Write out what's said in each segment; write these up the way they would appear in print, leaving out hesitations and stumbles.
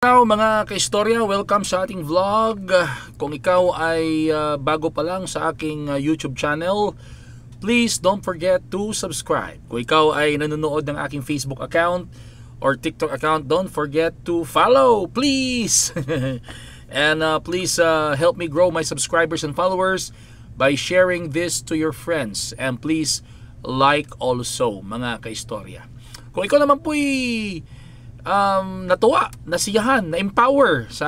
Hello mga kaistorya, welcome sa ating vlog. Kung ikaw ay bago pa lang sa aking YouTube channel, please don't forget to subscribe. Kung ikaw ay nanonood ng aking Facebook account or TikTok account, don't forget to follow, please. And please help me grow my subscribers and followers by sharing this to your friends. And please like also mga kaistorya. Kung ikaw naman po'y natuwa, nasiyahan, na-empower sa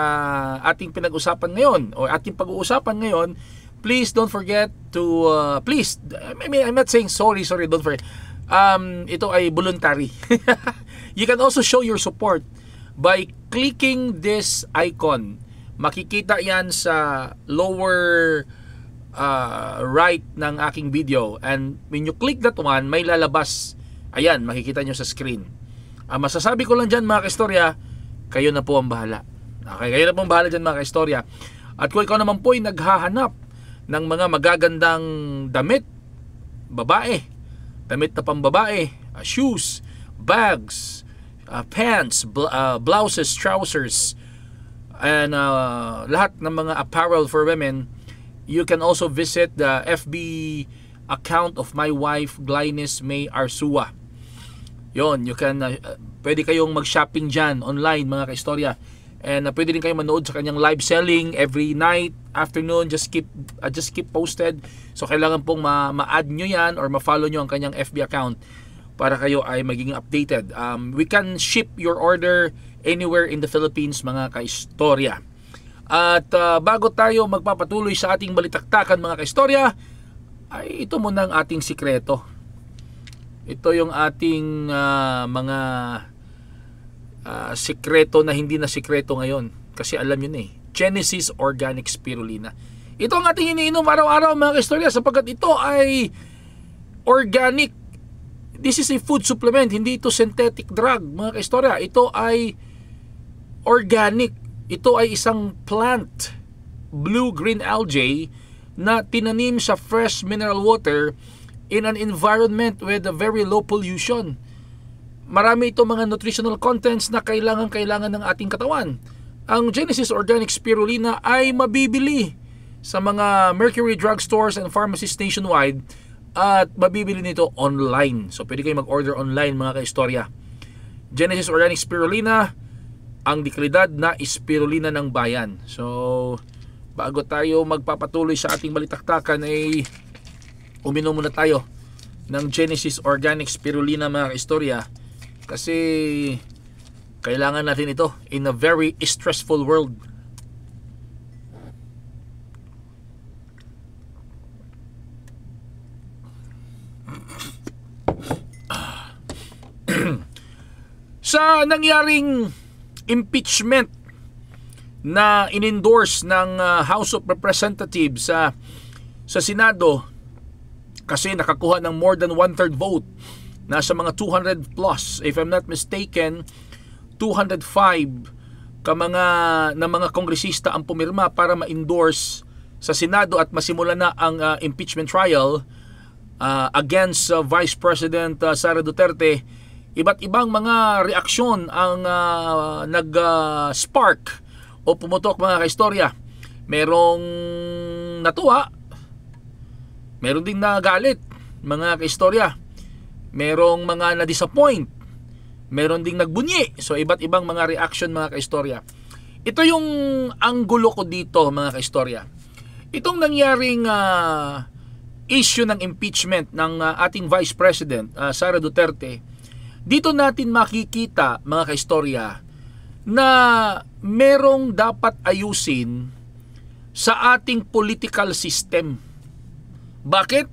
ating pinag-usapan ngayon o ating pag-uusapan ngayon, please don't forget to please, I'm not saying sorry, don't forget. Ito ay voluntary. You can also show your support by clicking this icon. Makikita yan sa lower right ng aking video, and when you click that one, may lalabas. Ayan, makikita nyo sa screen. Masasabi ko lang dyan mga kaistorya, kayo na po ang bahala. Okay, kayo na po ang bahala dyan mga kaistorya. At kung ikaw naman po ay naghahanap ng mga magagandang damit, babae, damit na pambabae, shoes, bags, pants, blouses, trousers, and lahat ng mga apparel for women, you can also visit the FB account of my wife, Glynis May Arsua. Yon, you can pwede kayong mag-shopping dyan online mga kaistorya, and pwede din kayong manood sa kanyang live selling every night, afternoon. Just keep posted. So kailangan pong ma-add nyo yan or ma-follow nyo ang kanyang FB account para kayo ay magiging updated. We can ship your order anywhere in the Philippines mga kaistorya. At bago tayo magpapatuloy sa ating balitaktakan mga kaistorya, ay ito muna ang ating sikreto. Ito yung ating mga sikreto na hindi na sikreto ngayon. Kasi alam yun eh. Genesis Organic Spirulina. Ito ang ating iniinom araw-araw mga kaistorya, sapagkat ito ay organic. This is a food supplement. Hindi ito synthetic drug mga kaistorya. Ito ay organic. Ito ay isang plant, blue-green algae, na tinanim sa fresh mineral water in an environment with a very low pollution. Marami ito mga nutritional contents na kailangan ng ating katawan. Ang Genesis Organic Spirulina ay mabibili sa mga Mercury drugstores and pharmacies nationwide, at mabibili nito online. So pwede kayo mag-order online mga kaistorya. Genesis Organic Spirulina, ang dekalidad na spirulina ng bayan. So bago tayo magpapatuloy sa ating balitaktakan, ay uminom muna tayo ng Genesis Organic Spirulina mga kaistorya, kasi kailangan natin ito in a very stressful world. Sa nangyaring impeachment na in-endorse ng House of Representatives sa Senado, kasi nakakuha ng more than 1/3 vote, nasa mga 200 plus, if I'm not mistaken 205 na mga kongresista ang pumirma para ma-endorse sa Senado at masimula na ang impeachment trial against Vice President Sara Duterte. Iba't ibang mga reaksyon ang nag-spark o pumutok mga kaistorya. Merong natuwa, meron ding nagalit mga kaistorya, merong mga na-disappoint, meron ding nagbunyi. So iba't ibang mga reaction mga kaistorya. Ito yung anggulo ko dito mga kaistorya. Itong nangyaring issue ng impeachment ng ating Vice President Sara Duterte, dito natin makikita mga kaistorya na merong dapat ayusin sa ating political system. Bakit?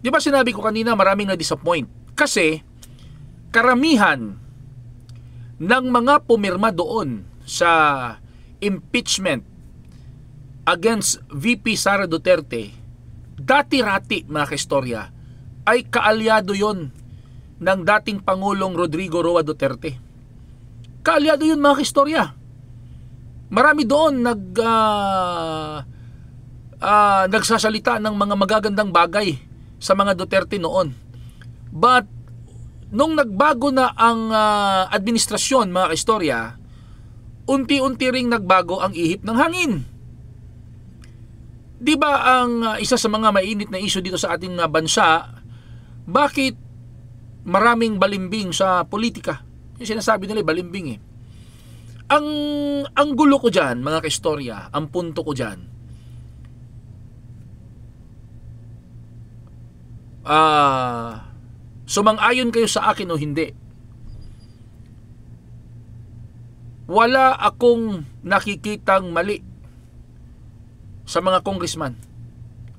Di ba sinabi ko kanina maraming na-disappoint? Kasi karamihan ng mga pumirma doon sa impeachment against VP Sara Duterte, dati-rati mga kaistorya, ay kaalyado yon ng dating Pangulong Rodrigo Roa Duterte. Kaalyado yun mga kaistorya. Marami doon nagsasalita ng mga magagandang bagay sa mga Duterte noon. But nung nagbago na ang administrasyon mga kaistorya, unti-unti ring nagbago ang ihip ng hangin. Di ba ang isa sa mga mainit na issue dito sa ating bansa, bakit maraming balimbing sa politika? Yung sinasabi nila balimbing eh. Ang gulo ko dyan, mga kaistorya, ang punto ko dyan, sumang-ayon kayo sa akin o hindi, wala akong nakikitang mali sa mga congressman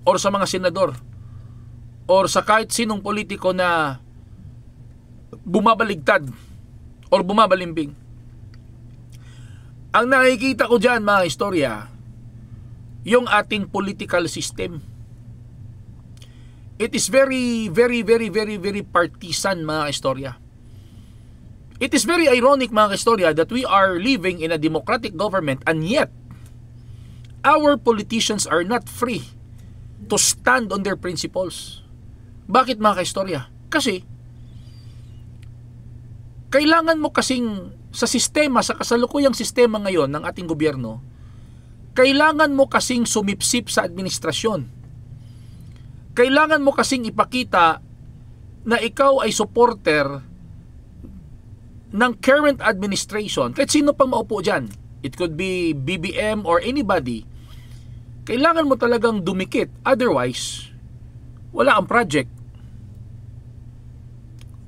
or sa mga senador or sa kahit sinong politiko na bumabaligtad or bumabalimbing. Ang nakikita ko dyan, mga istorya, yung ating political system. It is very, very, very, very, very partisan, mga istorya. It is very ironic, mga istorya, that we are living in a democratic government and yet our politicians are not free to stand on their principles. Bakit, mga kaistorya? Kasi kailangan mo kasing sa sistema, sa kasalukuyang sistema ngayon ng ating gobyerno, kailangan mo kasing sumipsip sa administrasyon. Kailangan mo kasing ipakita na ikaw ay supporter ng current administration. Kahit sino pang maupo dyan, it could be BBM or anybody, kailangan mo talagang dumikit. Otherwise, wala kang project.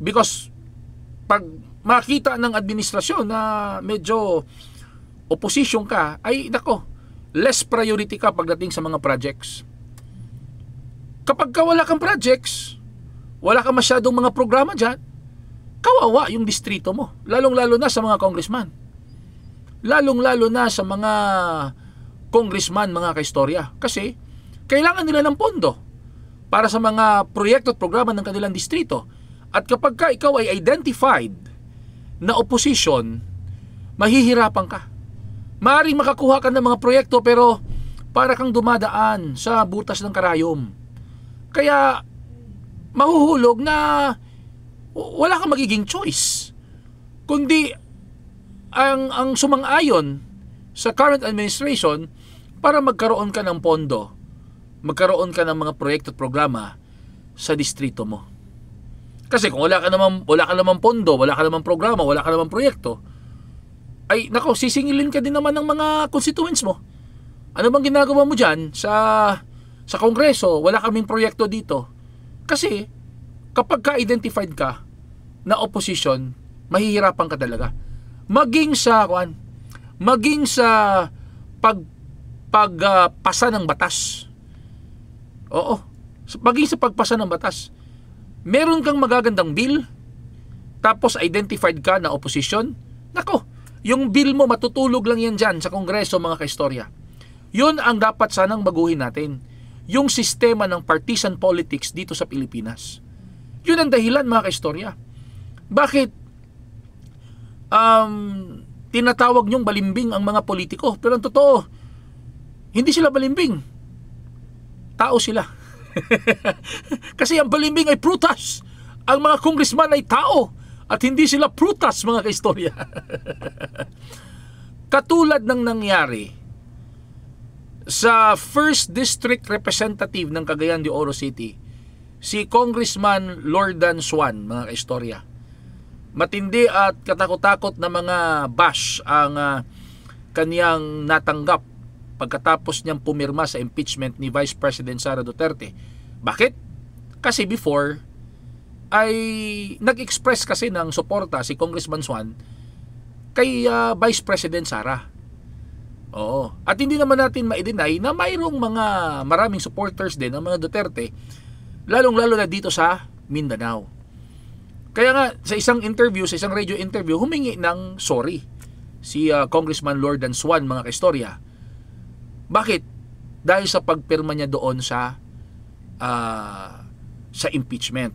Because pag makita ng administrasyon na medyo opposition ka, ay nako, less priority ka pagdating sa mga projects. Kapag ka wala kang projects, wala kang masyadong mga programa dyan, kawawa yung distrito mo. Lalong-lalo na sa mga congressman. Lalong-lalo na sa mga congressman, mga kaistorya. Kasi kailangan nila ng pondo para sa mga proyekto at programa ng kanilang distrito. At kapag ka ikaw ay identified na opposition, mahihirapan ka. Maaaring makakuha ka ng mga proyekto pero para kang dumadaan sa butas ng karayom. Kaya mahuhulog na wala kang magiging choice, kundi ang sumang-ayon sa current administration para magkaroon ka ng pondo, magkaroon ka ng mga proyekto at programa sa distrito mo. Kasi kung wala ka namang pondo, wala ka namang programa, wala ka namang proyekto, ay nako, sisingilin ka din naman ng mga constituents mo. Ano bang ginagawa mo dyan sa Kongreso? Wala kaming proyekto dito. Kasi kapag ka-identified ka na opposition, mahihirapan ka talaga. Maging sa pagpasa ng batas. Oo. Maging sa pagpasa ng batas. Meron kang magagandang bill, tapos identified ka na opposition, nako, yung bill mo matutulog lang yan dyan sa Kongreso, mga kaistorya. Yun ang dapat sanang baguhin natin. Yung sistema ng partisan politics dito sa Pilipinas. Yun ang dahilan, mga kaistorya. Bakit tinatawag nyong balimbing ang mga politiko? Pero ang totoo, hindi sila balimbing. Tao sila. Kasi ang balimbing ay prutas. Ang mga congressman ay tao at hindi sila prutas, mga kaistorya. Katulad ng nangyari sa 1st District Representative ng Cagayan de Oro City, si Congressman Lordan Suan, mga kaistorya. Matindi at katakot-takot na mga bash ang kaniyang natanggap pagkatapos niyang pumirma sa impeachment ni Vice President Sara Duterte. Bakit? Kasi before ay nag-express kasi ng suporta si Congressman Suan kay Vice President Sara. Oo. At hindi naman natin ma-deny na mayroong maraming supporters din ng mga Duterte, lalong-lalo na dito sa Mindanao. Kaya nga sa isang radio interview, humingi ng sorry si Congressman Lordan Suan, mga kaistorya. Bakit? Dahil sa pagpirma niya doon sa impeachment.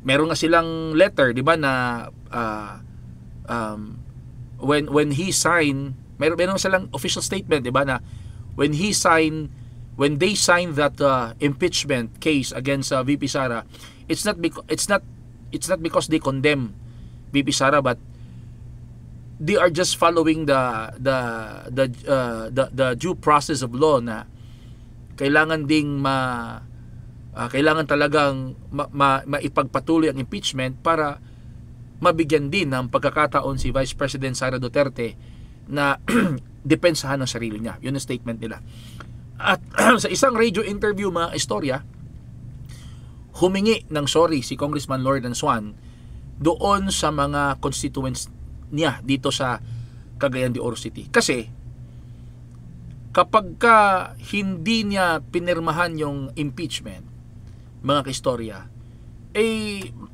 Meron nga silang letter, di ba, na when he signed, meron silang official statement, di ba, na when they signed that impeachment case against VP Sara, it's not because they condemn VP Sara, but they are just following the due process of law na kailangan ding kailangan talagang maipagpatuloy ang impeachment para mabigyan din ng pagkakataon si Vice President Sara Duterte na depensahan ang sarili niya. Yun ang statement nila. At sa isang radio interview, mga istorya, humingi ng sorry si Congressman Lordan Suan doon sa mga constituents niya dito sa Cagayan de Oro City. Kasi kapag hindi niya pinirmahan yung impeachment, mga kaistorya,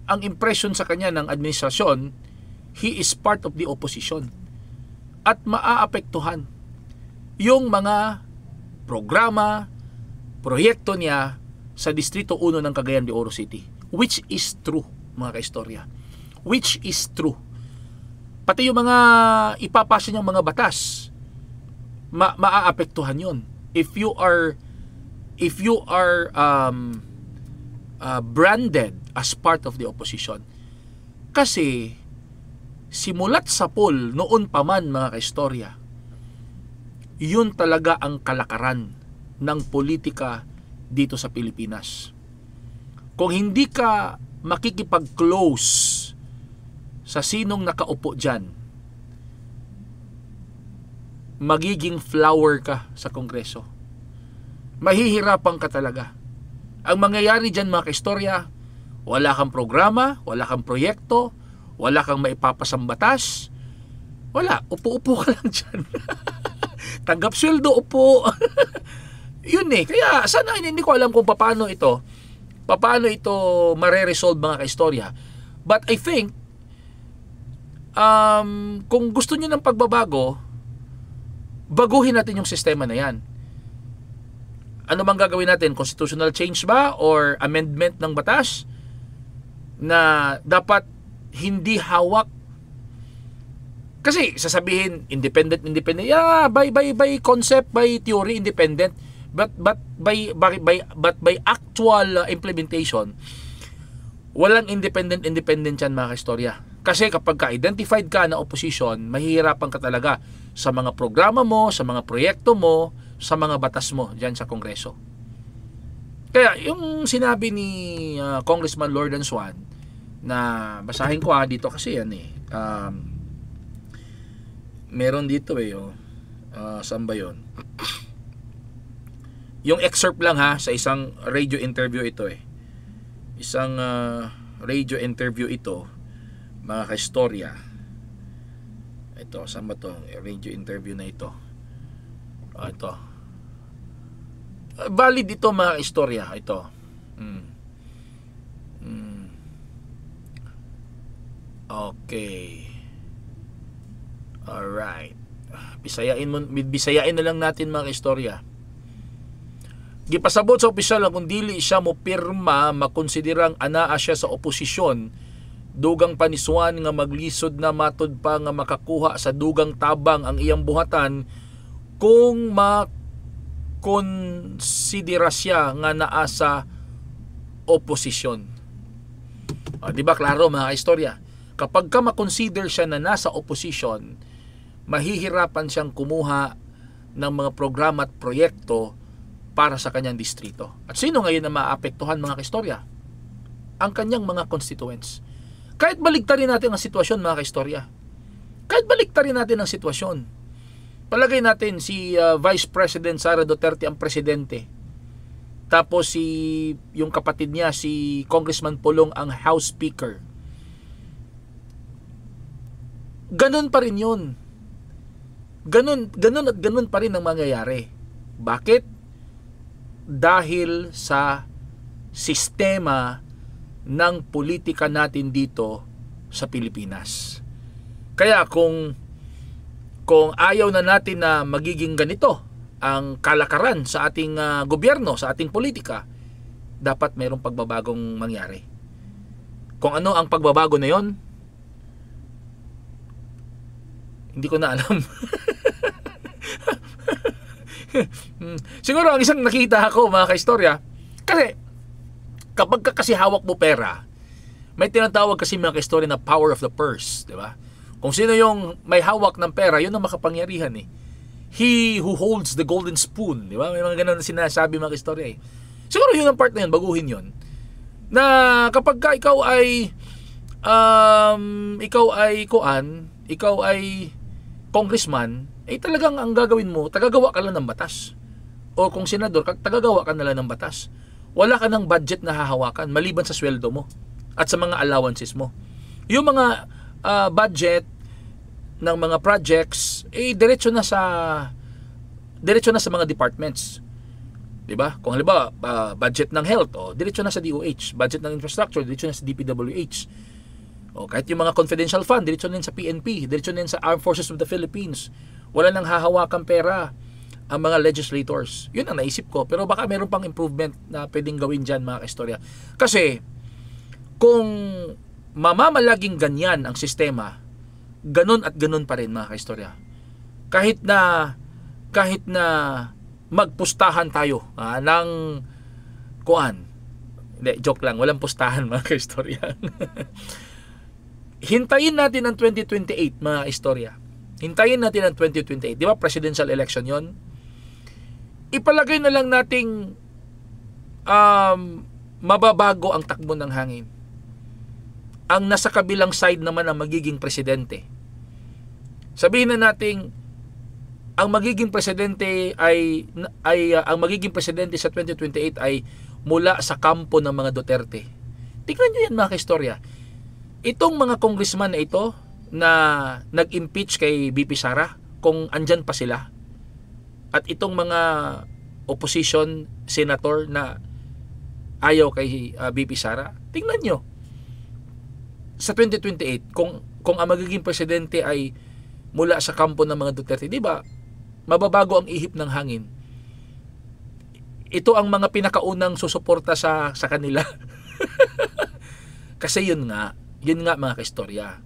ang impression sa kanya ng administrasyon, he is part of the opposition. At maaapektuhan yung mga programa, proyekto niya sa Distrito 1 ng Cagayan de Oro City. Which is true, mga kaistorya. Which is true. Pati yung mga ipapasa niyang mga batas, maaapektuhan yun. If you are branded as part of the opposition. Kasi simulat sa poll noon pa man, mga kaistorya, yun talaga ang kalakaran ng politika dito sa Pilipinas. Kung hindi ka makikipag-close sa sinong nakaupo dyan, magiging flower ka sa Kongreso. Mahihirapan ka talaga. Ang mangyayari dyan, mga kaistorya, wala kang programa, wala kang proyekto, wala kang maipapasang batas, wala, upo-upo ka lang dyan. Tanggap sweldo, upo. Yun kaya sana hindi ko alam kung paano ito mare-resolve, mga kaistorya. But I think kung gusto niyo ng pagbabago, baguhin natin yung sistema na yan. Ano bang gagawin natin? Constitutional change ba or amendment ng batas na dapat hindi hawak? Kasi sasabihin independent, yeah, by concept, by theory, independent, but by actual implementation, walang independent yan, mga kaistorya. Kasi kapag ka-identified ka na opposition, mahihirapan ka talaga sa mga programa mo, sa mga proyekto mo, sa mga batas mo dyan sa Kongreso. Kaya yung sinabi ni Congressman Lordan Suan, na basahin ko dito kasi yan meron dito saan ba yun? Yung excerpt lang sa isang radio interview ito isang radio interview ito, mga kaistorya. Ito, saan ba to? Radio interview na ito. Ito. Valid ito, mga istorya. Ito. Okay. Alright. Bisayain na lang natin, mga istorya. Gipasabot sa opisyal na kung dili siya mo pirma, makonsiderang anaa siya sa oposisyon, dugang panisuan nga maglisod na matud pa nga makakuha sa dugang tabang ang iyang buhatan kung makonsidera siya nga naa sa oposisyon. Di ba klaro, mga istorya? Kapag ka makonsider siya na nasa opposition, mahihirapan siyang kumuha ng mga programa at proyekto para sa kanyang distrito. At sino ngayon na maapektuhan, mga kaistorya? Ang kanyang mga constituents. Kahit baligtarin natin ang sitwasyon, mga kaistorya. Kahit baligtarin natin ang sitwasyon. Palagay natin si Vice President Sara Duterte ang presidente. Tapos yung kapatid niya, si Congressman Pulong, ang House Speaker. Ganon pa rin yun. Ganon at ganon pa rin ang mangyayari. Bakit? Dahil sa sistema ng politika natin dito sa Pilipinas. Kaya kung ayaw na natin na magiging ganito ang kalakaran sa ating gobyerno, sa ating politika, dapat mayroong pagbabagong mangyari. Kung ano ang pagbabago na yon, hindi ko na alam. Siguro ang isang nakita ako, mga kaistorya, kasi kapag kasi hawak mo pera, may tinatawag kasi, mga kaistorya, na power of the purse, di ba? Kung sino yung may hawak ng pera, yun ang makapangyarihan eh. He who holds the golden spoon, di ba? May mga ganun na sinasabi mga istorya eh. Siguro yun ang part na yun, baguhin yun. Na kapag ka ikaw ay congressman, eh talagang ang gagawin mo, tagagawa ka lang ng batas. O kung senador, tagagawa ka na lang ng batas. Wala ka ng budget na hahawakan maliban sa sweldo mo at sa mga allowances mo. Yung mga budget ng mga projects diretso na sa mga departments. 'Di ba? Kung halimbawa budget ng health, diretso na sa DOH, budget ng infrastructure, diretso na sa DPWH. O kahit yung mga confidential fund, diretso na sa PNP, diretso na sa Armed Forces of the Philippines. Wala nang hahawakang pera ang mga legislators. Yun ang naisip ko. Pero baka meron pang improvement na pwedeng gawin dyan mga kaistorya. Kasi kung mamamalaging ganyan ang sistema, ganun at ganun pa rin mga kaistorya. Kahit na magpustahan tayo ng kuan. Hindi, joke lang. Walang pustahan mga kaistorya. Hintayin natin ang 2028 mga istorya. Hintayin natin ang 2028. Di ba presidential election yon? Ipalagay na lang nating mababago ang takbo ng hangin. Ang nasa kabilang side naman ang magiging presidente. Sabihin na nating ang magiging presidente ang magiging presidente sa 2028 ay mula sa kampo ng mga Duterte. Tingnan niyo yan mga kaistorya. Itong mga congressman na ito na nag-impeach kay BP Sara, kung andyan pa sila, at itong mga opposition senator na ayaw kay BP Sara, tingnan nyo sa 2028 kung ang magiging presidente ay mula sa kampo ng mga Duterte, di ba mababago ang ihip ng hangin. Ito ang mga pinakaunang susuporta sa kanila. Kasi yun nga mga kaistorya,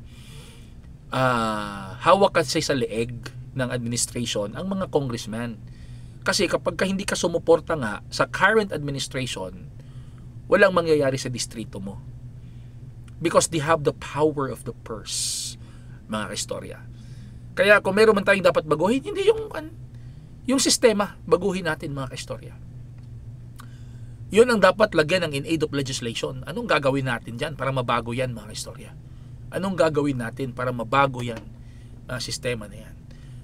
hawak kasi sa leeg ng administration ang mga congressman. Kasi kapag hindi ka sumuporta nga sa current administration, walang mangyayari sa distrito mo. Because they have the power of the purse, mga kaistorya. Kaya kung meron man tayong dapat baguhin, hindi yung sistema, baguhin natin mga kaistorya. Yun ang dapat lagyan ng in aid of legislation. Anong gagawin natin dyan para mabago yan mga kaistorya? Anong gagawin natin para mabago yan sistema na yan?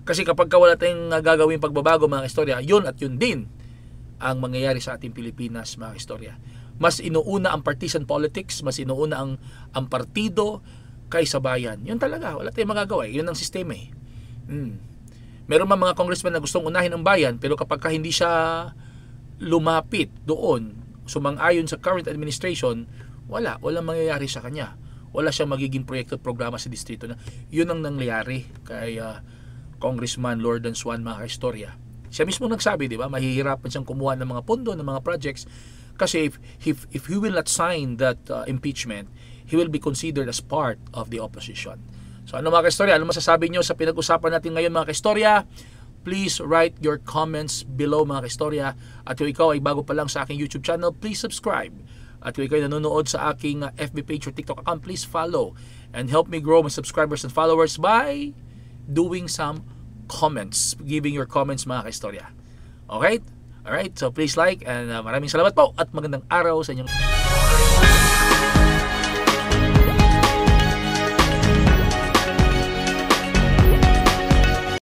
Kasi kapag wala tayong gagawin pagbabago mga istorya, yun at yun din ang mangyayari sa ating Pilipinas mga istorya. Mas inuuna ang partisan politics, mas inuuna ang partido kaysa bayan. Yun talaga, wala tayong magagawa. Yun ang sistema eh. Meron man mga congressman na gustong unahin ang bayan, pero kapag hindi siya lumapit doon, sumang-ayon sa current administration, walang mangyayari sa kanya. Wala siyang magiging proyekto at programa sa distrito na. Yun ang nangyayari kay Congressman Lordan Swan mga kaistorya. Siya mismo nagsabi, di ba, mahihirapan siyang kumuha ng mga pondo, ng mga projects, kasi if he will not sign that impeachment, he will be considered as part of the opposition. So ano mga kaistorya, ano masasabi nyo sa pinag-usapan natin ngayon mga kaistorya? Please write your comments below mga kaistorya. At kung ikaw ay bago pa lang sa aking YouTube channel, please subscribe. At kung ikaw ay nanonood sa aking FB page or TikTok account, please follow and help me grow my subscribers and followers by doing some comments, giving your comments mga kaistorya. Okay? Alright, so please like and maraming salamat po at magandang araw sa inyong